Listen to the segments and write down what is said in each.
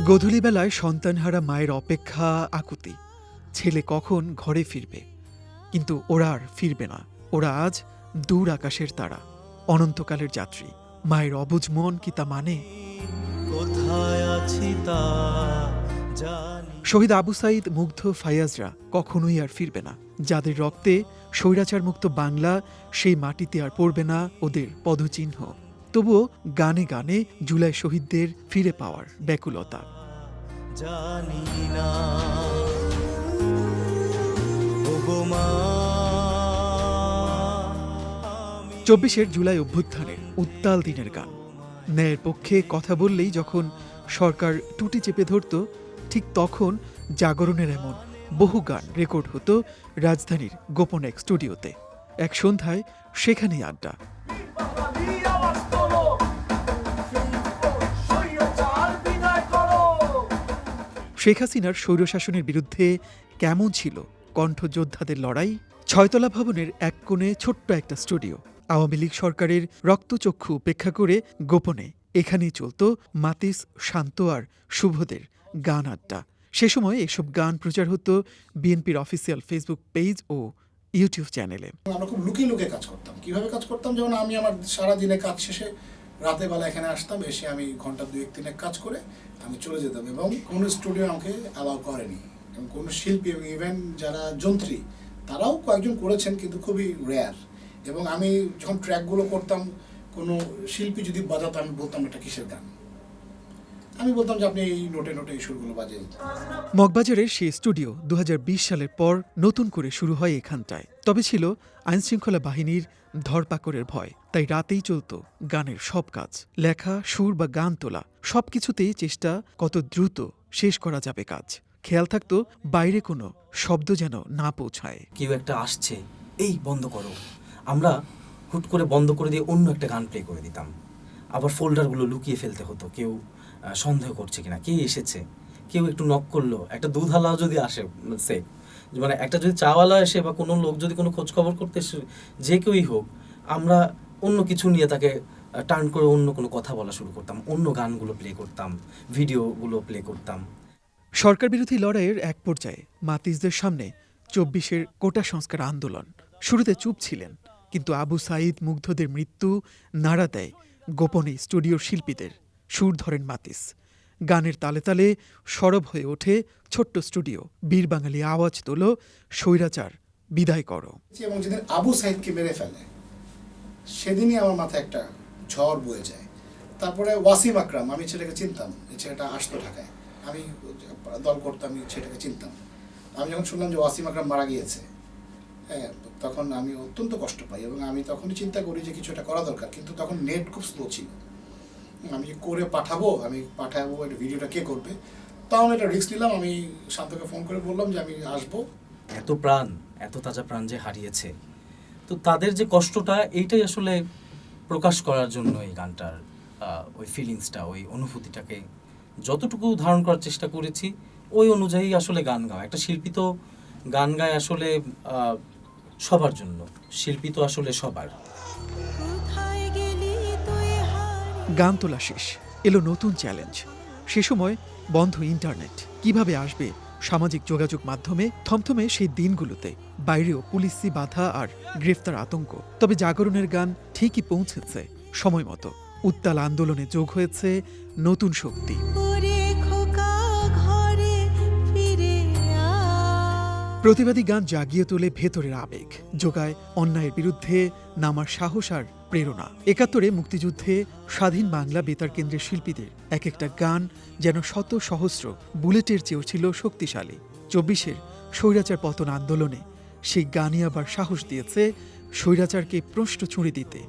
গোধূলিবেলায় সন্তানহারা মায়ের অপেক্ষা আকুতি, ছেলে কখন ঘরে ফিরবে। কিন্তু ওরা আর ফিরবে না। ওরা আজ দূর আকাশের তারা, অনন্তকালের যাত্রী। মায়ের অবুঝ মন কি তা মানে? কোথায় আছি তা জানি। শহীদ আবু সাঈদ, মুগ্ধ, ফাইয়াজরা কখনোই আর ফিরবে না। যাদের রক্তে স্বৈরাচার মুক্ত বাংলা, সেই মাটিতে আর পড়বে না ওদের পদচিহ্ন। তবুও গানে গানে জুলাই শহীদদের ফিরে পাওয়ার ব্যাকুলতা। জানি না ওগো মা, ২৪ জুলাই অভ্যুত্থানের উত্তাল দিনের গান। ন্যায়ের পক্ষে কথা বললেই যখন সরকার টুটি চেপে ধরত, ঠিক তখন জাগরণের এমন বহু গান রেকর্ড হতো রাজধানীর গোপন এক স্টুডিওতে। এক সন্ধ্যায় সেখানেই আড্ডা। শেখ হাসিনার স্বৈরশাসনের বিরুদ্ধে কেমন ছিল কণ্ঠযোদ্ধাদের লড়াই? ছয়তলা ভবনের এক কোণে ছোট্ট একটা স্টুডিও। আওয়ামী লীগ সরকারের রক্তচক্ষু উপেক্ষা করে গোপনে এখানেই চলত মাতিস, শান্ত আর শুভদের গান আড্ডা। সে সময় এসব গান প্রচার হতো বিএনপির অফিসিয়াল ফেসবুক পেজ ও ইউটিউব চ্যানেলে। আমরা খুব লুকিয়ে লুকিয়ে কাজ করতাম। কিভাবে কাজ করতাম? যেমন আমি আমার সারাদিনে কাজ শেষে রাতে বেলা এখানে আসতাম, এসে আমি ঘন্টা 2-3 কাজ করে আমি চলে যেতাম, এবং কোনো স্টুডিও আমাকে অ্যালাউ করেনি। এবং কোনো শিল্পী এবং ইভেন যারা যন্ত্রী তারাও কয়েকজন করেছেন, কিন্তু খুবই রেয়ার। এবং আমি যখন ট্র্যাকগুলো করতাম, কোনো শিল্পী যদি বাজাতো, আমি বলতাম এটা কিসের গান। আমি বলতাম যে আপনি এই নোটে নোটে এই সুরগুলো বাজিয়ে দিতেন। মগবাজারের সেই স্টুডিও ২০২০ সালের পর নতুন করে শুরু হয় এখানটায়। তবে ছিল আইনশৃঙ্খলা বাহিনীর ধরপাকড়ের ভয়, তাই রাতেই চলত গানের সব কাজ। লেখা, সুর বা গান তোলা, সবকিছুতেই চেষ্টা কত দ্রুত শেষ করা যাবে কাজ। খেয়াল থাকতো বাইরে কোনো শব্দ যেন না পৌঁছায়। কেউ একটা আসছে, এই বন্ধ করো। আমরা হুট করে বন্ধ করে দিয়ে অন্য একটা গান প্লে করে দিতাম। আবার ফোল্ডারগুলো লুকিয়ে ফেলতে হতো, কেউ সন্দেহ করছে কিনা, কে এসেছে। কেউ একটু নক করলো, একটা দুধওয়ালাও যদি আসে, সে মানে একটা যদি চাওয়ালা এসে বা কোনো লোক যদি কোনো খোঁজ খবর করতে এসে, যে কেউই হোক, আমরা অন্য কিছু নিয়ে তাকে টার্ন করে অন্য কোনো কথা বলা শুরু করতাম, অন্য গানগুলো প্লে করতাম, ভিডিওগুলো প্লে করতাম। সরকার বিরোধী লড়াইয়ের এক পর্যায়ে মাতিসদের সামনে ২৪ কোটা সংস্কার আন্দোলন। শুরুতে চুপ ছিলেন, কিন্তু আবু সাঈদ, মুগ্ধদের মৃত্যু নাড়া দেয় গোপনে স্টুডিওর শিল্পীদের। সুর ধরেন মাতিস, গানের তালে তালে সরব হয়ে ওঠে ছোট্ট স্টুডিও। বীর বাঙালি আওয়াজ তোলো, স্বৈরাচার বিদায় করো। এবং যেদিন আবু সাঈদকে মেরে ফেলে, সেদিনই আমার মাথায় একটা ঝড় বয়ে যায়। তারপরে ওয়াসিম আকরাম, আমি ছেলেকে চিনতাম, এই ছেলেটা আসতো ঢাকায়, আমি দল করতাম, এই ছেলেটাকে চিনতাম। আমি যখন শুনলাম যে ওয়াসিম আকরাম মারা গিয়েছে, হ্যাঁ, তখন আমি অত্যন্ত কষ্ট পাই। এবং আমি তখনই চিন্তা করি যে কিছু একটা করা দরকার। কিন্তু তখন নেট খুব স্লো ছিল। আমি করে পাঠাবো একটা ভিডিওটা কে করবে, তাও আমি একটা রিস্ক নিলাম। আমি শান্তকে ফোন করে বললাম যে আমি আসবো। এত প্রাণ, এত তাজা প্রাণ যে হারিয়েছে, তো তাদের যে কষ্টটা, এইটাই আসলে প্রকাশ করার জন্য এই গানটার ওই ফিলিংসটা, ওই অনুভূতিটাকে যতটুকু ধারণ করার চেষ্টা করেছি, ওই অনুযায়ী আসলে গান গাওয়া। একটা শিল্পী তো গান গায় আসলে সবার জন্য, শিল্পী তো আসলে সবার। গান তোলা শেষ, এলো নতুন চ্যালেঞ্জ। সে সময় বন্ধ ইন্টারনেট, কিভাবে আসবে সামাজিক যোগাযোগ মাধ্যমে? থমথমে সেই দিনগুলোতে বাইরেও পুলিশি বাধা আর গ্রেফতার আতঙ্ক। তবে জাগরণের গান ঠিকই পৌঁছেছে সময় মতো। উত্তাল আন্দোলনে যোগ হয়েছে নতুন শক্তি। প্রতিবাদী গান জাগিয়ে তোলে ভেতরের আবেগ, যোগায় অন্যায়ের বিরুদ্ধে নামার সাহস আর প্রেরণা। ৭১ মুক্তিযুদ্ধে স্বাধীন বাংলা বেতার কেন্দ্রের শিল্পীদের এক একটা গান যেন শত সহস্র বুলেটের চেয়েও ছিল শক্তিশালী। ২৪ স্বৈরাচার পতন আন্দোলনে সেই গানই আবার সাহস দিয়েছে স্বৈরাচারকে প্রশ্ন ছুঁড়ে দিতে,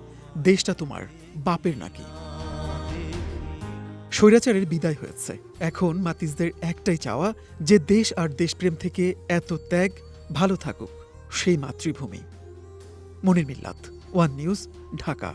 দেশটা তোমার বাপের নাকি। স্বৈরাচারের বিদায় হয়েছে, এখন মাতিসদের একটাই চাওয়া যে দেশ আর দেশপ্রেম থেকে এত ত্যাগ, ভালো থাকুক সেই মাতৃভূমি। মনির মিল্লাত, ওয়ান নিউজ, ঢাকা।